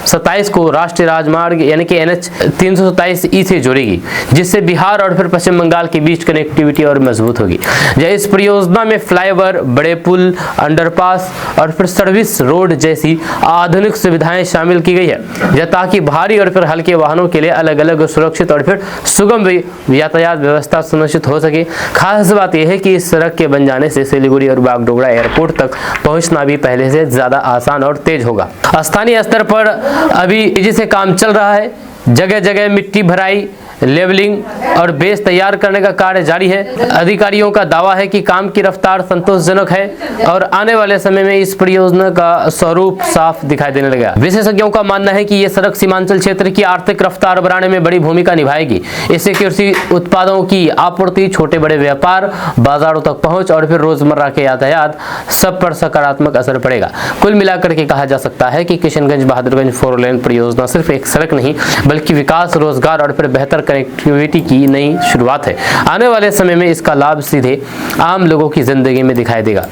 27 को राष्ट्रीय राजमार्ग यानी कि NH 327E से जोड़ेगी, जिससे बिहार और फिर पश्चिम बंगाल के बीच कनेक्टिविटी और मजबूत होगी। इस परियोजना में फ्लाईओवर, बड़े पुल, अंडरपास और फिर सर्विस रोड जैसी आधुनिक सुविधाएं शामिल की गई है, ताकि भारी और फिर हल्के वाहनों के लिए अलग अलग सुरक्षित और फिर सुगम यातायात व्यवस्था सुनिश्चित हो सके। खास बात यह है कि इस सड़क के बन जाने से सिलीगुड़ी और बागडोगरा एयरपोर्ट तक पहुंचना भी पहले से ज्यादा आसान और तेज होगा। स्थानीय स्तर पर अभी तेजी से काम चल रहा है। जगह जगह मिट्टी भराई, लेवलिंग और बेस तैयार करने का कार्य जारी है। अधिकारियों का दावा है कि काम की रफ्तार संतोषजनक है और आने वाले समय में इस परियोजना का स्वरूप साफ दिखाई देने लगेगा। विशेषज्ञों का मानना है कि यह सड़क सीमांचल क्षेत्र की आर्थिक रफ्तार बढ़ाने में बड़ी भूमिका निभाएगी। इससे कृषि उत्पादों की आपूर्ति, छोटे बड़े व्यापार, बाजारों तक पहुंच और फिर रोजमर्रा के यातायात सब पर सकारात्मक असर पड़ेगा। कुल मिलाकर के कहा जा सकता है कि किशनगंज बहादुरगंज 4 लेन परियोजना सिर्फ एक सड़क नहीं, बल्कि विकास, रोजगार और फिर बेहतर कनेक्टिविटी की नई शुरुआत है। आने वाले समय में इसका लाभ सीधे आम लोगों की जिंदगी में दिखाई देगा।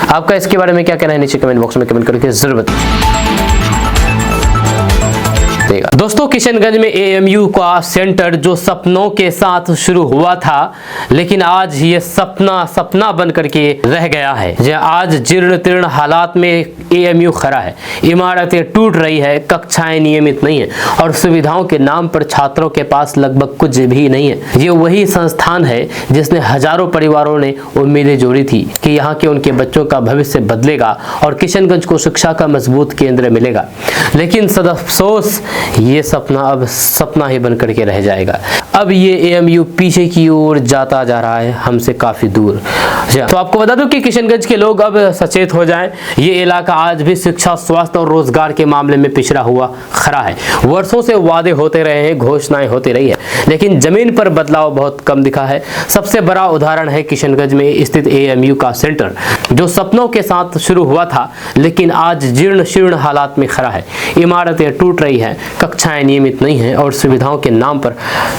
आपका इसके बारे में क्या कहना है, नीचे कमेंट बॉक्स में कमेंट करके जरूर बताएं। देगा। दोस्तों, किशनगंज में एएमयू का सेंटर जो सपनों के साथ शुरू हुआ था, लेकिन आज ये सपना बन करके रह गया है। आज जीर्ण तीर्ण हालात में एएमयू खड़ा है, इमारतें टूट रही है, कक्षाएं नियमित नहीं है और सुविधाओं के नाम पर छात्रों के पास लगभग कुछ भी नहीं है। ये वही संस्थान है जिसने हजारों परिवारों ने उम्मीदें जोड़ी थी कि यहाँ के उनके बच्चों का भविष्य बदलेगा और किशनगंज को शिक्षा का मजबूत केंद्र मिलेगा। लेकिन सदअफसोस ये सपना अब सपना ही बन करके रह जाएगा। अब ये एएमयू पीछे की ओर जाता जा रहा है, हमसे काफी दूर। तो आपको बता दूं कि किशनगंज के लोग अब सचेत हो जाएं। ये इलाका आज भी शिक्षा, स्वास्थ्य और रोजगार के मामले में पिछड़ा हुआ खड़ा है। वर्षों से वादे होते रहे हैं, घोषणाएं होती रही है, लेकिन जमीन पर बदलाव बहुत कम दिखा है। सबसे बड़ा उदाहरण है किशनगंज में स्थित एएमयू का सेंटर, जो सपनों के साथ शुरू हुआ था लेकिन आज जीर्ण शीर्ण हालात में खड़ा है। इमारतें टूट रही है, कक्षाएं नियमित नहीं है और सुविधाओं के नाम पर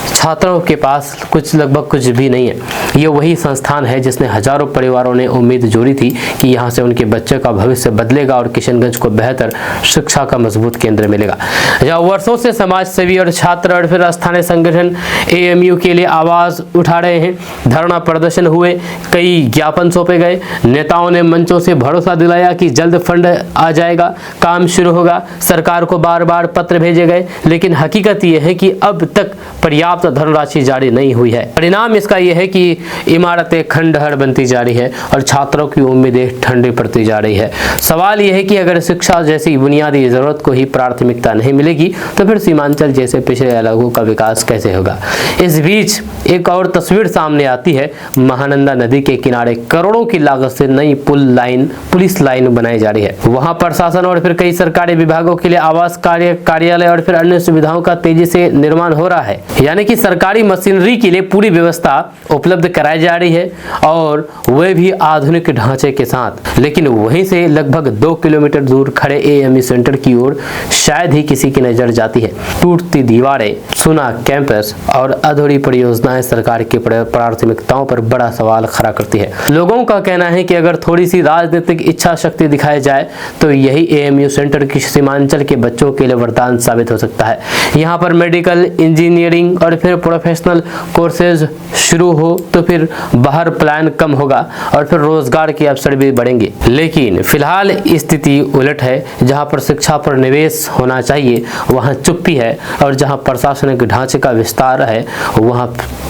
छात्रों के पास लगभग कुछ भी नहीं है। ये वही संस्थान है जिसने हजारों परिवारों ने उम्मीद जोड़ी थी कि यहाँ से उनके बच्चे का भविष्य बदलेगा और किशनगंज को बेहतर शिक्षा का मजबूत केंद्र मिलेगा। जहाँ वर्षों से समाज सेवी और छात्र और फिर स्थानीय संगठन एएमयू के लिए आवाज उठा रहे हैं। धरना प्रदर्शन हुए, कई ज्ञापन सौंपे गए, नेताओं ने मंचों से भरोसा दिलाया कि जल्द फंड आ जाएगा, काम शुरू होगा। सरकार को बार बार पत्र भेजे गए, लेकिन हकीकत यह है कि अब तक पर्याप्त धनराशि जारी नहीं हुई है। परिणाम इसका यह है कि इमारतें खंडहर बनती जा रही है और छात्रों की उम्मीदें ठंडी पड़ती जा रही है। सवाल यह है कि अगर शिक्षा जैसी बुनियादी जरूरत को ही प्राथमिकता नहीं मिलेगी तो फिर सीमांचल जैसे पिछड़े इलाकों का विकास कैसे होगा। इस बीच एक और तस्वीर सामने आती है। महानंदा नदी के किनारे करोड़ों की लागत से नई पुलिस लाइन बनाई जा रही है। वहां प्रशासन और फिर कई सरकारी विभागों के लिए आवास कार्यालय और फिर अन्य सुविधाओं का तेजी से निर्माण हो रहा है। यानी कि सरकारी मशीनरी के लिए पूरी व्यवस्था उपलब्ध कराई जा रही है और वह भी आधुनिक ढांचे के साथ। लेकिन वहीं से लगभग 2 किलोमीटर दूर खड़े एएमयू सेंटर की ओर शायद ही किसी की नजर जाती है। टूटती दीवारें, सुना कैंपस और अधूरी परियोजनाएं सरकार की प्राथमिकताओं पर बड़ा सवाल खड़ा करती है। लोगों का कहना है कि अगर थोड़ी सी राजनीतिक इच्छा शक्ति दिखाई जाए तो यही एएमयू सेंटर की सीमांचल के बच्चों के लिए वरदान साबित हो सकता है। यहाँ पर मेडिकल, इंजीनियरिंग और फिर प्रोफेशनल कोर्सेज शुरू हो तो फिर बाहर प्लान कम होगा और फिर रोजगार के अवसर भी बढ़ेंगे। लेकिन फिलहाल स्थिति उलट है। जहां पर शिक्षा पर निवेश होना चाहिए वहां चुप्पी है और जहां प्रशासनिक ढांचे का विस्तार है वहां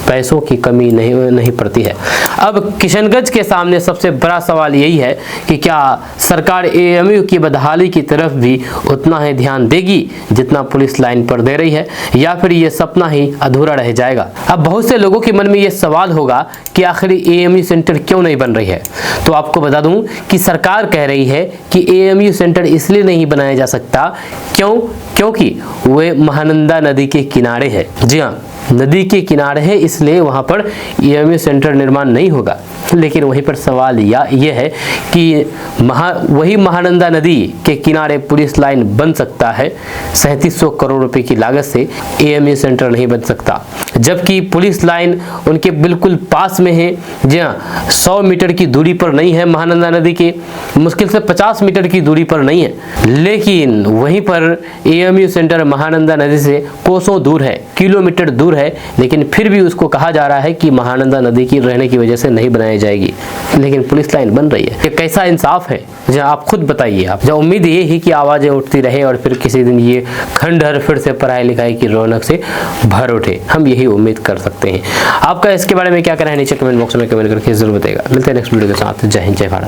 पैसों की कमी नहीं पड़ती है। अब किशनगंज के सामने सबसे बड़ा सवाल यही है कि क्या सरकार एएमयू की बदहाली की तरफ भी उतना ही ध्यान देगी जितना पुलिस लाइन पर दे रही है, या फिर ये सपना ही अधूरा रह जाएगा। अब बहुत से लोगों के मन में ये सवाल होगा कि आखिर एएमयू सेंटर क्यों नहीं बन रही है। तो आपको बता दूं कि सरकार कह रही है कि एएमयू सेंटर इसलिए नहीं बनाया जा सकता क्योंकि वे महानंदा नदी के किनारे है। जी हाँ, नदी के किनारे है, इसलिए वहां पर एएमयू सेंटर निर्माण नहीं होगा। लेकिन वहीं पर सवाल यह है कि वही महानंदा नदी के किनारे पुलिस लाइन बन सकता है। 3700 करोड़ रुपए की लागत से एएमयू सेंटर नहीं बन सकता, जबकि पुलिस लाइन उनके बिल्कुल पास में है। जी हाँ, 100 मीटर की दूरी पर नहीं है, महानंदा नदी के मुश्किल से 50 मीटर की दूरी पर नहीं है। लेकिन वहीं पर एएमयू सेंटर महानंदा नदी से कोसों दूर है, किलोमीटर दूर है, लेकिन फिर भी उसको कहा जा रहा है कि महानंदा नदी की रहने की वजह से नहीं बनाई जाएगी, लेकिन पुलिस लाइन बन रही है। ये कैसा इंसाफ है? जहाँ आप खुद बताइए। आप जब उम्मीद ये ही कि आवाजें उठती रहे और फिर किसी दिन ये खंडहर फिर से पढ़ाई लिखाई की रौनक से भर उठे, हम यही उम्मीद कर सकते हैं। आपका इसके बारे में क्या कहना है नीचे कमेंट बॉक्स में कमेंट करके जरूर बताइएगा। मिलते हैं नेक्स्ट वीडियो के साथ। जय हिंद, जय भारत।